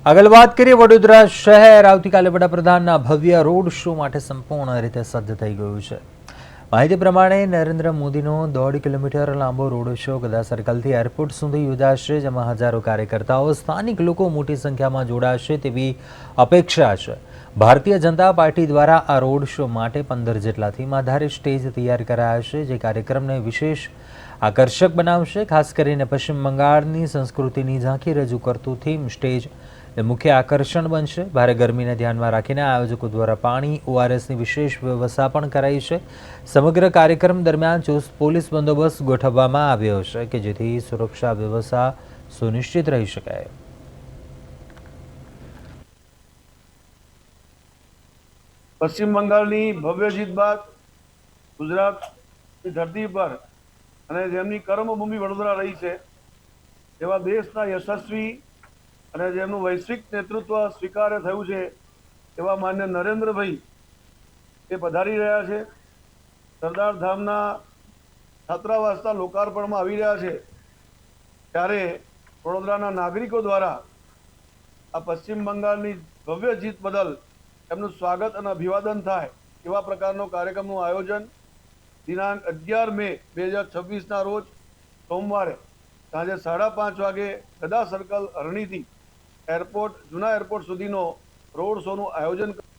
આગળ વાત કરીએ વડોદરા શહેર આવતીકાલે વડાપ્રધાનના ભવ્ય રોડ શો માટે સંપૂર્ણ રીતે સજ્જ થઈ ગયું છે। માહિતી પ્રમાણે નરેન્દ્ર મોદીનો 1.5 કિલોમીટર લાંબો રોડ શો ગદા સર્કલથી એરપોર્ટ સુધી યોજાશે, જેમાં હજારો કાર્યકર્તાઓ સ્થાનિક લોકો મોટી સંખ્યામાં જોડાશે તેવી અપેક્ષા છે। ભારતીય જનતા પાર્ટી દ્વારા આ રોડ શો માટે 15 જેટલાથી વધારે સ્ટેજ તૈયાર કરાયા છે, જે કાર્યક્રમને વિશેષ આકર્ષક બનાવશે। ખાસ કરીને પશ્ચિમ બંગાળની સંસ્કૃતિની ઝાંખી રજૂ કરતું થીમ સ્ટેજ મુખ્ય આકર્ષણ બનશે। ભારે ગરમીને ધ્યાનમાં રાખીને આયોજકો દ્વારા પાણી ઓઆરએસની વિશેષ વ્યવસ્થા પણ કરાઈ છે। સમગ્ર કાર્યક્રમ દરમિયાન ચુસ્ત પોલીસ બંદોબસ્ત ગોઠવવામાં આવ્યો છે કે જેથી સુરક્ષા વ્યવસ્થા સુનિશ્ચિત રહી શકે। પશ્ચિમ બંગાળની ભવ્ય જીત બાદ ગુજરાતની ધરતી પર અને જેમની કર્મભૂમિ વડોદરા રહી છે એવા દેશના યશસ્વી અને જેમનું વૈશ્વિક નેતૃત્વ સ્વીકાર્ય થયું છે એવા માન્ય નરેન્દ્રભાઈ એ પધારી રહ્યા છે। સરદાર ધામના છાત્રાવાસના લોકાર્પણમાં આવી રહ્યા છે ત્યારે વડોદરાના નાગરિકો દ્વારા આ પશ્ચિમ બંગાળની ભવ્ય જીત બદલ એમનું સ્વાગત અને અભિવાદન થાય એવા પ્રકારનો કાર્યક્રમનું આયોજન દિનાંક 11 મે 2026ના રોજ સોમવારે સાંજે 5:30 વાગે ગદા સર્કલ અરણીથી એરપોર્ટ જૂના એરપોર્ટ સુધીનો રોડ શોનું આયોજન